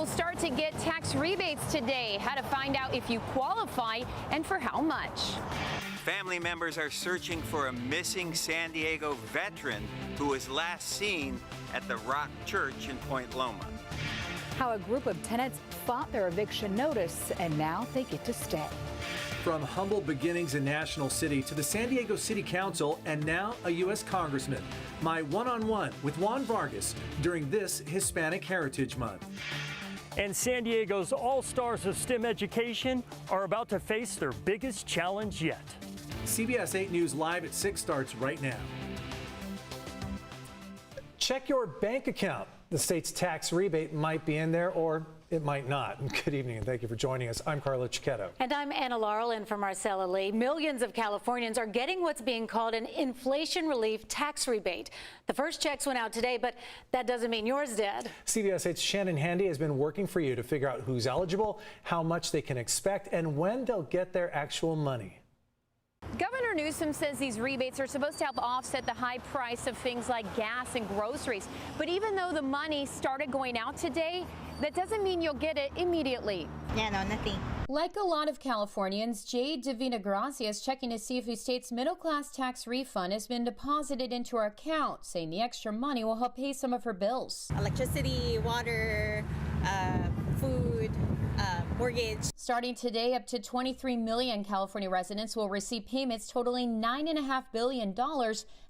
will start to get tax rebates today. How to find out if you qualify and for how much. Family members are searching for a missing San Diego veteran who was last seen at the Rock Church in Point Loma. How a group of tenants fought their eviction notice and now they get to stay. From humble beginnings in National City to the San Diego City Council and now a U.S. Congressman. My one-on-one with Juan Vargas during this Hispanic Heritage Month. And San Diego's all-stars of STEM education are about to face their biggest challenge yet. CBS 8 News Live at 6 starts right now. Check your bank account. The state's tax rebate might be in there or it might not. Good evening and thank you for joining us. I'm Carla Chiquetto. And I'm Anna Laurel in for Marcella Lee. Millions of Californians are getting what's being called an inflation relief tax rebate. The first checks went out today, but that doesn't mean yours did. CBS 8's Shannon Handy has been working for you to figure out who's eligible, how much they can expect, and when they'll get their actual money. Governor Newsom says these rebates are supposed to help offset the high price of things like gas and groceries. But even though the money started going out today, that doesn't mean you'll get it immediately. Yeah, no, nothing. Like a lot of Californians, Jade Divina Gracia is checking to see if the state's middle-class tax refund has been deposited into her account, saying the extra money will help pay some of her bills. Electricity, water, food, mortgage. Starting today, up to 23 million California residents will receive payments totaling $9.5 billion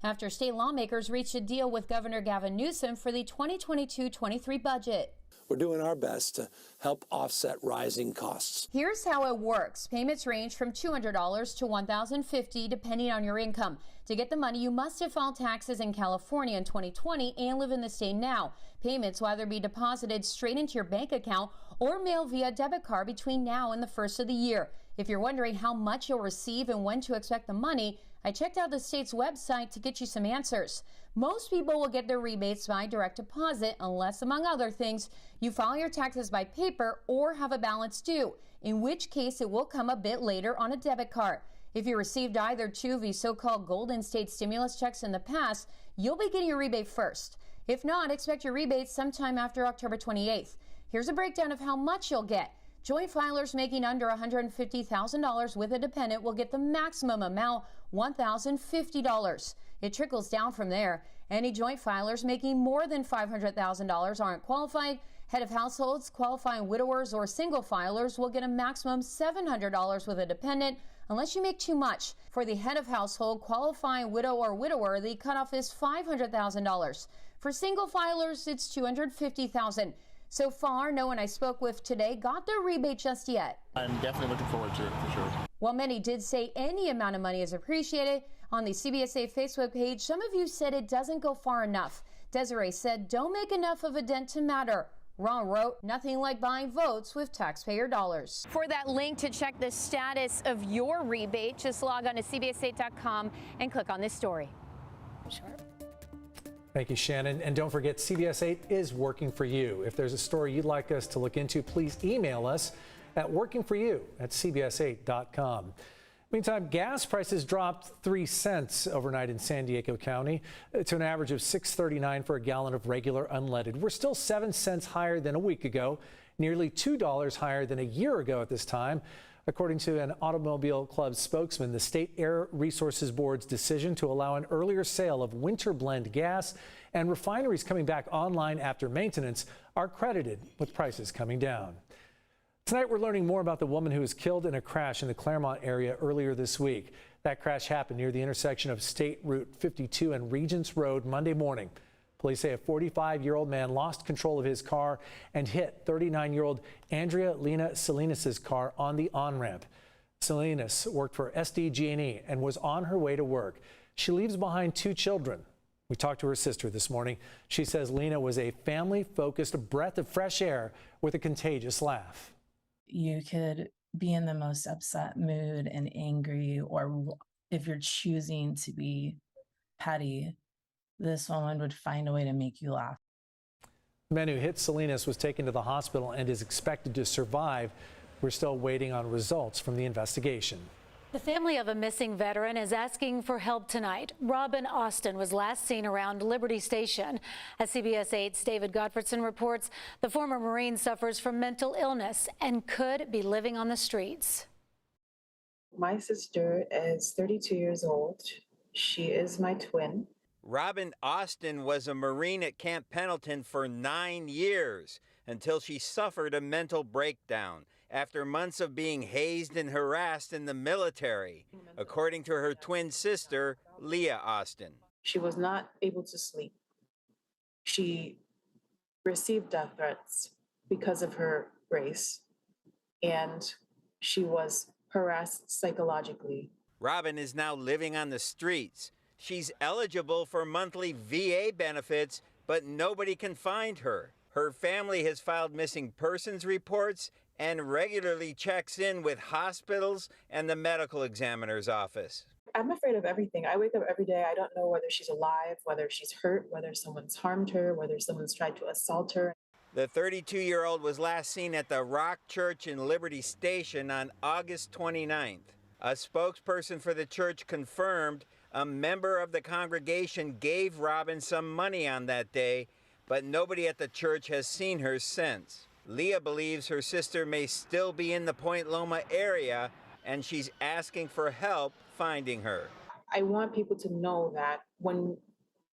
after state lawmakers reached a deal with Governor Gavin Newsom for the 2022-23 budget. We're doing our best to help offset rising costs. Here's how it works. Payments range from $200 to $1,050 depending on your income. To get the money, you must have filed taxes in California in 2020 and live in the state now. Payments will either be deposited straight into your bank account or mailed via debit card between now and the first of the year. If you're wondering how much you'll receive and when to expect the money, I checked out the state's website to get you some answers. Most people will get their rebates by direct deposit unless, among other things, you file your taxes by paper or have a balance due, in which case it will come a bit later on a debit card. If you received either two of these so-called Golden State stimulus checks in the past, you'll be getting your rebate first. If not, expect your rebates sometime after October 28th. Here's a breakdown of how much you'll get. Joint filers making under $150,000 with a dependent will get the maximum amount, $1,050. It trickles down from there. Any joint filers making more than $500,000 aren't qualified. Head of households, qualifying widowers, or single filers will get a maximum $700 with a dependent, unless you make too much. For the head of household, qualifying widow or widower, the cutoff is $500,000. For single filers, it's $250,000. So far, no one I spoke with today got their rebate just yet. I'm definitely looking forward to it, for sure. While many did say any amount of money is appreciated, on the CBSA Facebook page, some of you said it doesn't go far enough. Desiree said, don't make enough of a dent to matter. Ron wrote, nothing like buying votes with taxpayer dollars. For that link to check the status of your rebate, just log on to CBS8.com and click on this story. Sure. Thank you, Shannon. And don't forget, CBS 8 is working for you. If there's a story you'd like us to look into, please email us at workingforyou@cbs8.com. Meantime, gas prices dropped 3 cents overnight in San Diego County to an average of $6.39 for a gallon of regular unleaded. We're still 7 cents higher than a week ago, nearly $2 higher than a year ago at this time. According to an Automobile Club spokesman, the State Air Resources Board's decision to allow an earlier sale of winter blend gas and refineries coming back online after maintenance are credited with prices coming down. Tonight, we're learning more about the woman who was killed in a crash in the Claremont area earlier this week. That crash happened near the intersection of State Route 52 and Regents Road Monday morning. Police say a 45-year-old man lost control of his car and hit 39-year-old Andrea Lena Salinas' car on the on-ramp. Salinas worked for SDG&E and was on her way to work. She leaves behind 2 children. We talked to her sister this morning. She says Lena was a family-focused breath of fresh air with a contagious laugh. You could be in the most upset mood and angry, or if you're choosing to be petty, this woman would find a way to make you laugh. The man who hit Salinas was taken to the hospital and is expected to survive. We're still waiting on results from the investigation. The family of a missing veteran is asking for help tonight. Robin Austin was last seen around Liberty Station. As CBS 8's David Gottfredson reports, the former Marine suffers from mental illness and could be living on the streets. My sister is 32 years old. She is my twin. Robin Austin was a Marine at Camp Pendleton for 9 years until she suffered a mental breakdown after months of being hazed and harassed in the military, according to her twin sister, Leah Austin. She was not able to sleep. She received death threats because of her race, and she was harassed psychologically. Robin is now living on the streets. She's eligible for monthly VA benefits, but nobody can find her. Her family has filed missing persons reports and regularly checks in with hospitals and the medical examiner's office. I'm afraid of everything. I wake up every day. I don't know whether she's alive, whether she's hurt, whether someone's harmed her, whether someone's tried to assault her. The 32-year-old was last seen at the Rock Church in Liberty Station on August 29th. A spokesperson for the church confirmed a member of the congregation gave Robin some money on that day, but nobody at the church has seen her since. Leah believes her sister may still be in the Point Loma area, and she's asking for help finding her. I want people to know that when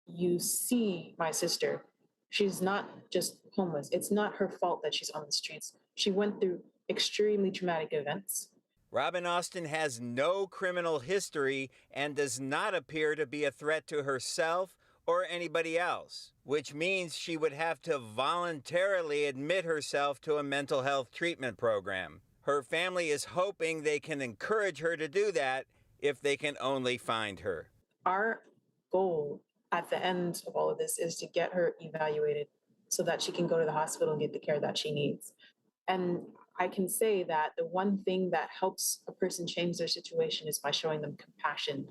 you see my sister, she's not just homeless. It's not her fault that she's on the streets. She went through extremely traumatic events. Robin Austin has no criminal history and does not appear to be a threat to herself or anybody else, which means she would have to voluntarily admit herself to a mental health treatment program. Her family is hoping they can encourage her to do that if they can only find her. Our goal at the end of all of this is to get her evaluated so that she can go to the hospital and get the care that she needs. And I can say that the one thing that helps a person change their situation is by showing them compassion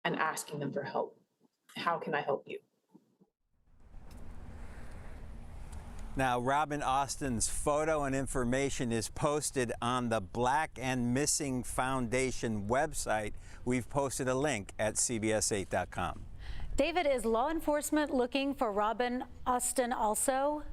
and asking them for help. How can I help you? Now, Robin Austin's photo and information is posted on the Black and Missing Foundation website. We've posted a link at cbs8.com. David, is law enforcement looking for Robin Austin also?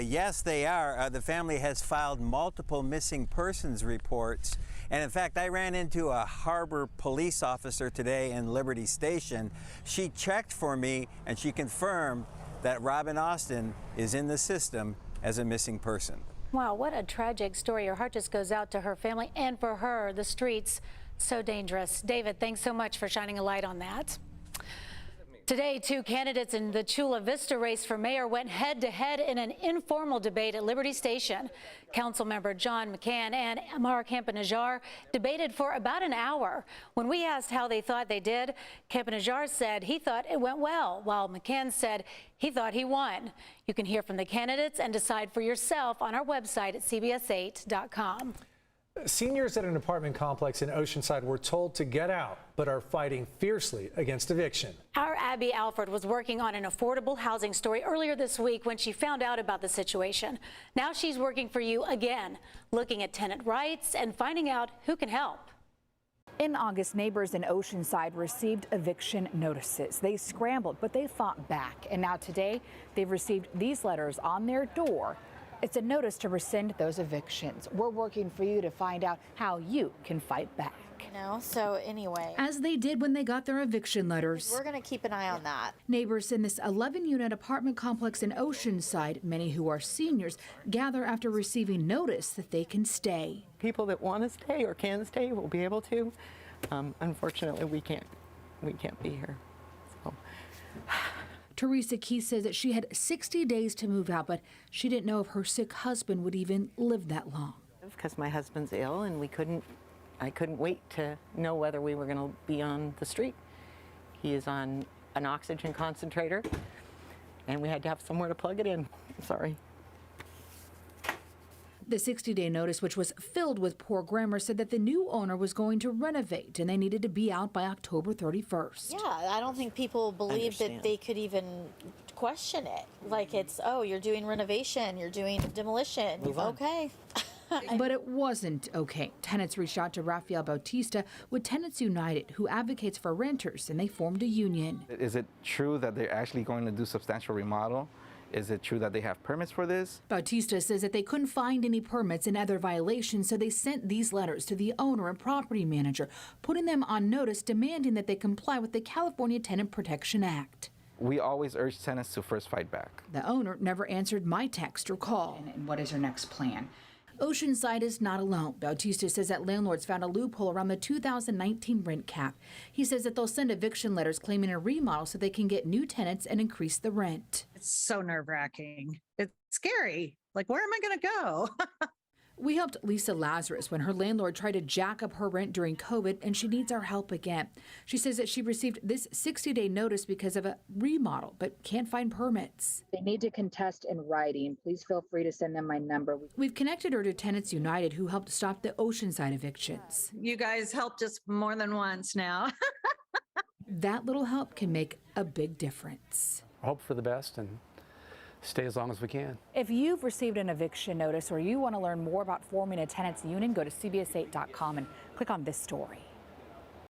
Yes, they are. The family has filed multiple missing persons reports. And in fact, I ran into a harbor police officer today in Liberty Station. She checked for me and she confirmed that Robin Austin is in the system as a missing person. Wow, what a tragic story. Your heart just goes out to her family and for her. The streets, so dangerous. David, thanks so much for shining a light on that. Today, two candidates in the Chula Vista race for mayor went head-to-head in an informal debate at Liberty Station. Councilmember John McCann and Amar Campa-Najjar debated for about an hour. When we asked how they thought they did, Campa-Najjar said he thought it went well, while McCann said he thought he won. You can hear from the candidates and decide for yourself on our website at cbs8.com. Seniors at an apartment complex in Oceanside were told to get out, but are fighting fiercely against eviction. Our Abby Alford was working on an affordable housing story earlier this week when she found out about the situation. Now she's working for you again, looking at tenant rights and finding out who can help. In August, neighbors in Oceanside received eviction notices. They scrambled, but they fought back. And now today, they've received these letters on their door. It's a notice to rescind those evictions. We're working for you to find out how you can fight back. So anyway. As they did when they got their eviction letters. We're going to keep an eye on that. Neighbors in this 11-unit apartment complex in Oceanside, many who are seniors, gather after receiving notice that they can stay. People that want to stay or can stay will be able to. Unfortunately, we can't be here. So. Teresa Key says that she had 60 days to move out, but she didn't know if her sick husband would even live that long. Because my husband's ill and I couldn't wait to know whether we were going to be on the street. He is on an oxygen concentrator and we had to have somewhere to plug it in. I'm sorry. The 60-day notice, which was filled with poor grammar, said that the new owner was going to renovate and they needed to be out by October 31st. Yeah, I don't think people believe that they could even question it. Like it's, oh, you're doing renovation, you're doing demolition. Move on. Okay. But it wasn't okay. Tenants reached out to Rafael Bautista with Tenants United, who advocates for renters, and they formed a union. Is it true that they're actually going to do substantial remodel? Is it true that they have permits for this? Bautista says that they couldn't find any permits and other violations, so they sent these letters to the owner and property manager, putting them on notice demanding that they comply with the California Tenant Protection Act. We always urge tenants to first fight back. The owner never answered my text or call. And what is your next plan? Oceanside is not alone. Bautista says that landlords found a loophole around the 2019 rent cap. He says that they'll send eviction letters claiming a remodel so they can get new tenants and increase the rent. It's so nerve-wracking. It's scary. Like, where am I going to go? We helped Lisa Lazarus when her landlord tried to jack up her rent during COVID, and she needs our help again. She says that she received this 60-day notice because of a remodel, but can't find permits. They need to contest in writing. Please feel free to send them my number. We've connected her to Tenants United, who helped stop the Oceanside evictions. You guys helped us more than once now. That little help can make a big difference. Hope for the best and stay as long as we can. If you've received an eviction notice or you want to learn more about forming a tenants union, go to CBS8.com and click on this story.